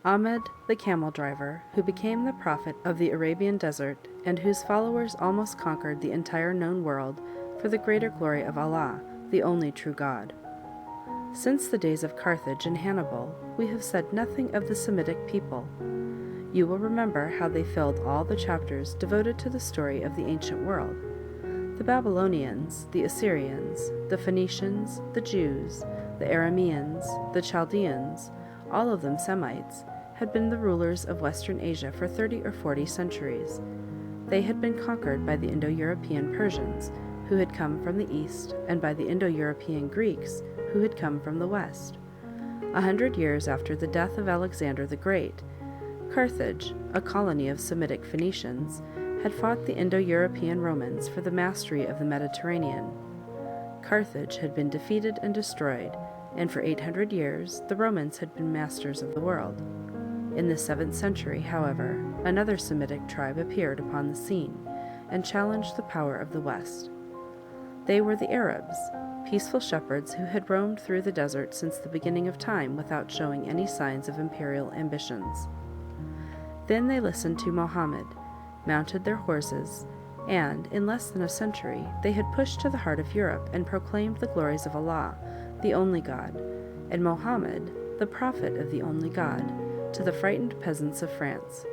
Ahmed, the camel driver, who became the prophet of the Arabian desert and whose followers almost conquered the entire known world for the greater glory of Allah, the only true God. Since the days of Carthage and Hannibal, we have said nothing of the Semitic people. You will remember how they filled all the chapters devoted to the story of the ancient world. The Babylonians, the Assyrians, the Phoenicians, the Jews, the Arameans, the Chaldeans, all of them Semites, had been the rulers of Western Asia for 30 or 40 centuries. They had been conquered by the Indo-European Persians, who had come from the east, and by the Indo-European Greeks, who had come from the west. 100 years after the death of Alexander the Great, Carthage, a colony of Semitic Phoenicians, had fought the Indo-European Romans for the mastery of the Mediterranean. Carthage had been defeated and destroyed, and for 800 years the Romans had been masters of the world. In the 7th century, however, another Semitic tribe appeared upon the scene and challenged the power of the West. They were the Arabs, peaceful shepherds who had roamed through the desert since the beginning of time without showing any signs of imperial ambitions. Then they listened to Mohammed, mounted their horses, and, in less than a century, they had pushed to the heart of Europe and proclaimed the glories of Allah, the only God, and Mohammed, the prophet of the only God, to the frightened peasants of France.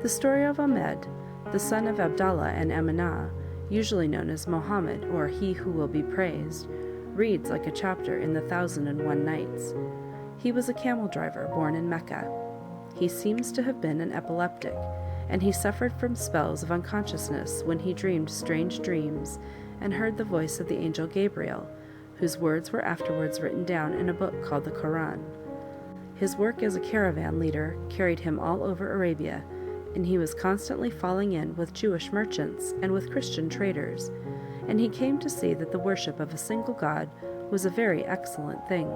The story of Ahmed, the son of Abdallah and Aminah, usually known as Mohammed or He Who Will Be Praised, reads like a chapter in the 1001 Nights. He was a camel driver born in Mecca. He seems to have been an epileptic, and he suffered from spells of unconsciousness when he dreamed strange dreams and heard the voice of the angel Gabriel, whose words were afterwards written down in a book called the Quran. His work as a caravan leader carried him all over Arabia, and he was constantly falling in with Jewish merchants and with Christian traders, and he came to see that the worship of a single God was a very excellent thing.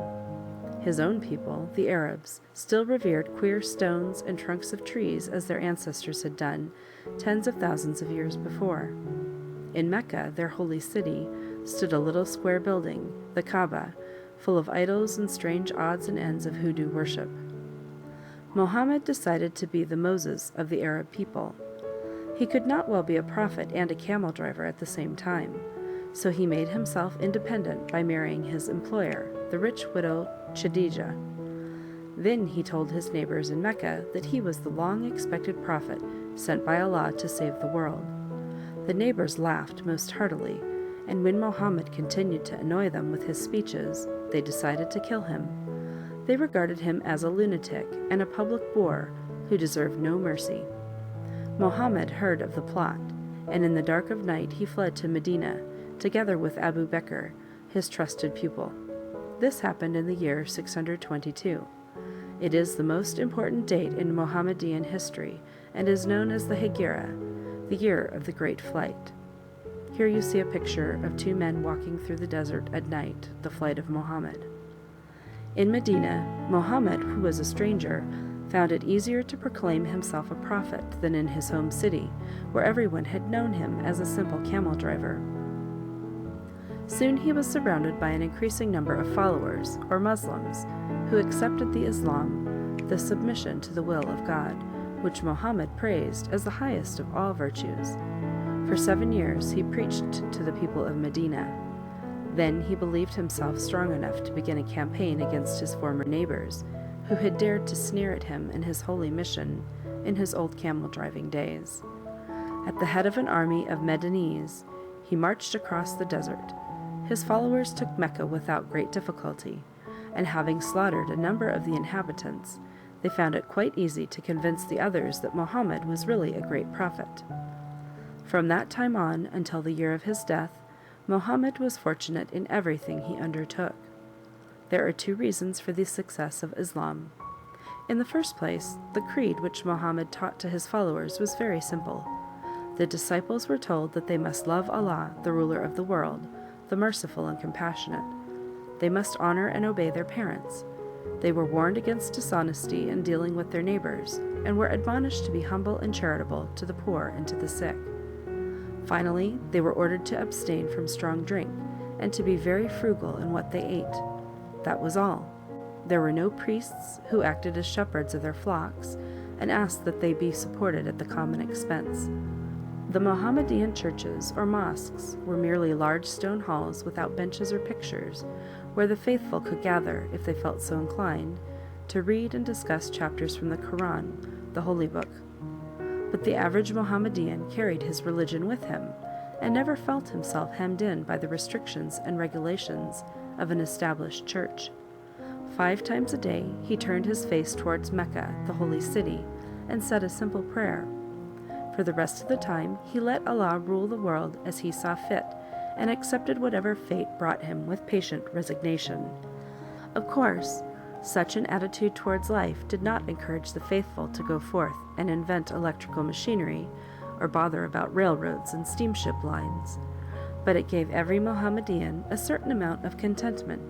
His own people, the Arabs, still revered queer stones and trunks of trees as their ancestors had done tens of thousands of years before. In Mecca, their holy city, stood a little square building, the Kaaba, full of idols and strange odds and ends of hoodoo worship. Mohammed decided to be the Moses of the Arab people. He could not well be a prophet and a camel driver at the same time, so he made himself independent by marrying his employer, the rich widow Khadijah. Then he told his neighbors in Mecca that he was the long-expected prophet sent by Allah to save the world. The neighbors laughed most heartily, and when Mohammed continued to annoy them with his speeches, they decided to kill him. They regarded him as a lunatic and a public bore who deserved no mercy. Mohammed heard of the plot, and in the dark of night he fled to Medina, together with Abu Bakr, his trusted pupil. This happened in the year 622. It is the most important date in Mohammedan history and is known as the Hegira, the year of the Great Flight. Here you see a picture of two men walking through the desert at night, the flight of Mohammed. In Medina, Mohammed, who was a stranger, found it easier to proclaim himself a prophet than in his home city, where everyone had known him as a simple camel driver. Soon he was surrounded by an increasing number of followers, or Muslims, who accepted the Islam, the submission to the will of God, which Mohammed praised as the highest of all virtues. For 7 years he preached to the people of Medina. Then he believed himself strong enough to begin a campaign against his former neighbors, who had dared to sneer at him and his holy mission in his old camel-driving days. At the head of an army of Medanese, he marched across the desert. His followers took Mecca without great difficulty, and having slaughtered a number of the inhabitants, they found it quite easy to convince the others that Mohammed was really a great prophet. From that time on until the year of his death, Mohammed was fortunate in everything he undertook. There are 2 reasons for the success of Islam. In the first place, the creed which Mohammed taught to his followers was very simple. The disciples were told that they must love Allah, the ruler of the world, the merciful and compassionate. They must honor and obey their parents. They were warned against dishonesty in dealing with their neighbors, and were admonished to be humble and charitable to the poor and to the sick. Finally, they were ordered to abstain from strong drink, and to be very frugal in what they ate. That was all. There were no priests who acted as shepherds of their flocks and asked that they be supported at the common expense. The Mohammedan churches, or mosques, were merely large stone halls without benches or pictures, where the faithful could gather, if they felt so inclined, to read and discuss chapters from the Quran, the holy book. But the average Mohammedan carried his religion with him, and never felt himself hemmed in by the restrictions and regulations of an established church. 5 times a day he turned his face towards Mecca, the holy city, and said a simple prayer. For the rest of the time he let Allah rule the world as he saw fit, and accepted whatever fate brought him with patient resignation. Of course, such an attitude towards life did not encourage the faithful to go forth and invent electrical machinery or bother about railroads and steamship lines, but it gave every Mohammedan a certain amount of contentment.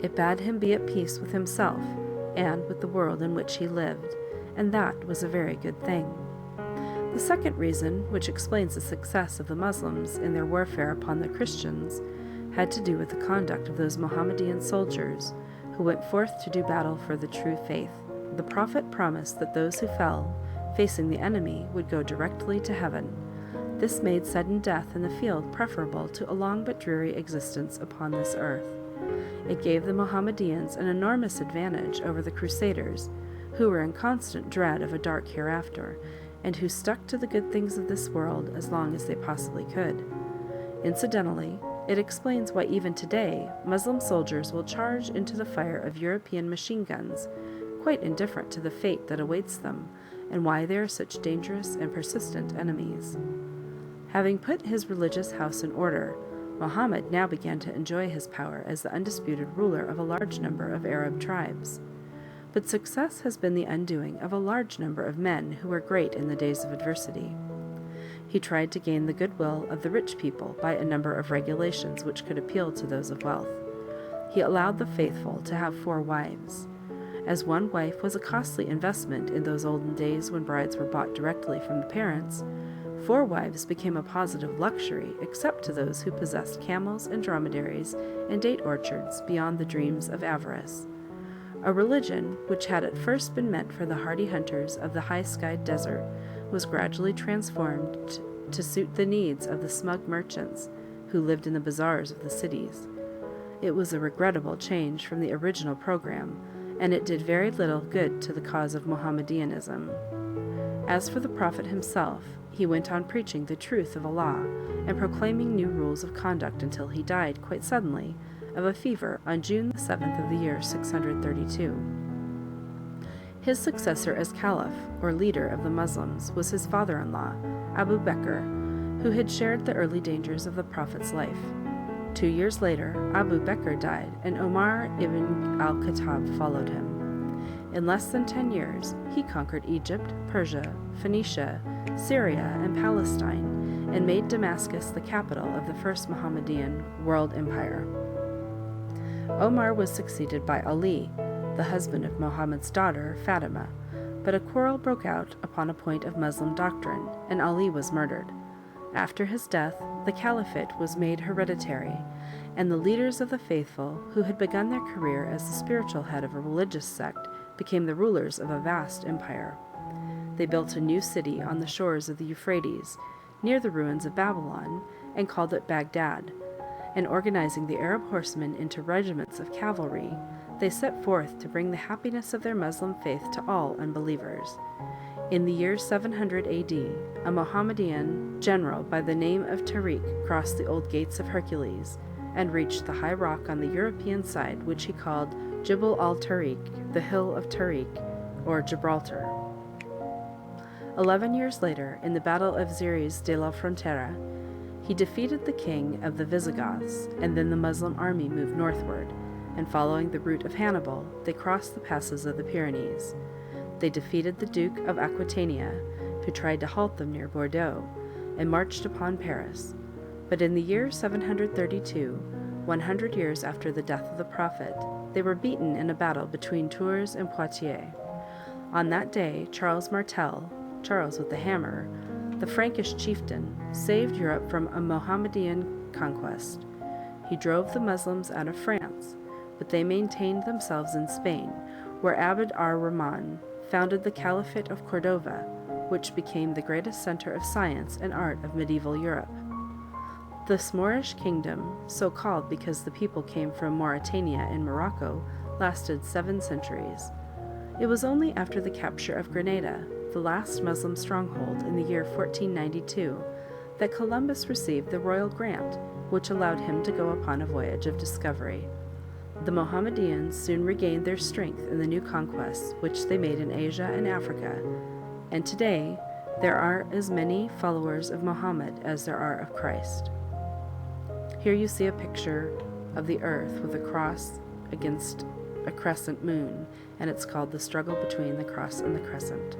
It bade him be at peace with himself and with the world in which he lived, and that was a very good thing. The second reason, which explains the success of the Muslims in their warfare upon the Christians, had to do with the conduct of those Mohammedan soldiers who went forth to do battle for the true faith. The Prophet promised that those who fell, facing the enemy, would go directly to heaven. This made sudden death in the field preferable to a long but dreary existence upon this earth. It gave the Mohammedans an enormous advantage over the Crusaders, who were in constant dread of a dark hereafter, and who stuck to the good things of this world as long as they possibly could. Incidentally, it explains why even today Muslim soldiers will charge into the fire of European machine guns, quite indifferent to the fate that awaits them, and why they are such dangerous and persistent enemies. Having put his religious house in order, Mohammed now began to enjoy his power as the undisputed ruler of a large number of Arab tribes. But success has been the undoing of a large number of men who were great in the days of adversity. He tried to gain the goodwill of the rich people by a number of regulations which could appeal to those of wealth. He allowed the faithful to have 4 wives. As one wife was a costly investment in those olden days when brides were bought directly from the parents, 4 wives became a positive luxury except to those who possessed camels and dromedaries and date orchards beyond the dreams of avarice. A religion, which had at first been meant for the hardy hunters of the high-skied desert, was gradually transformed to suit the needs of the smug merchants who lived in the bazaars of the cities. It was a regrettable change from the original program, and it did very little good to the cause of Mohammedanism. As for the Prophet himself, he went on preaching the truth of Allah and proclaiming new rules of conduct until he died quite suddenly of a fever on June the 7th of the year 632. His successor as Caliph, or leader of the Muslims, was his father-in-law, Abu Bakr, who had shared the early dangers of the Prophet's life. 2 years later, Abu Bakr died, and Omar ibn al-Khattab followed him. In less than 10 years, he conquered Egypt, Persia, Phoenicia, Syria, and Palestine, and made Damascus the capital of the first Mohammedan world empire. Omar was succeeded by Ali, the husband of Muhammad's daughter, Fatima, but a quarrel broke out upon a point of Muslim doctrine, and Ali was murdered. After his death, the caliphate was made hereditary, and the leaders of the faithful, who had begun their career as the spiritual head of a religious sect, became the rulers of a vast empire. They built a new city on the shores of the Euphrates, near the ruins of Babylon, and called it Baghdad. And organizing the Arab horsemen into regiments of cavalry, they set forth to bring the happiness of their Muslim faith to all unbelievers. In the year 700 AD, a Mohammedan general by the name of Tariq crossed the old gates of Hercules and reached the high rock on the European side, which he called Jibal al-Tariq, the Hill of Tariq, or Gibraltar. 11 years later, in the Battle of Xeres de la Frontera, he defeated the king of the Visigoths, and then the Muslim army moved northward, and following the route of Hannibal, they crossed the passes of the Pyrenees. They defeated the Duke of Aquitania, who tried to halt them near Bordeaux, and marched upon Paris. But in the year 732, 100 years after the death of the Prophet, they were beaten in a battle between Tours and Poitiers. On that day, Charles Martel, Charles with the hammer, the Frankish chieftain, saved Europe from a Mohammedan conquest. He drove the Muslims out of France, but they maintained themselves in Spain, where Abd ar-Rahman founded the Caliphate of Cordova, which became the greatest center of science and art of medieval Europe. This Moorish kingdom, so called because the people came from Mauritania in Morocco, lasted 7 centuries. It was only after the capture of Granada, the last Muslim stronghold, in the year 1492, that Columbus received the royal grant, which allowed him to go upon a voyage of discovery. The Mohammedans soon regained their strength in the new conquests which they made in Asia and Africa, and today there are as many followers of Mohammed as there are of Christ. Here you see a picture of the earth with a cross against a crescent moon, and it's called The Struggle Between the Cross and the Crescent.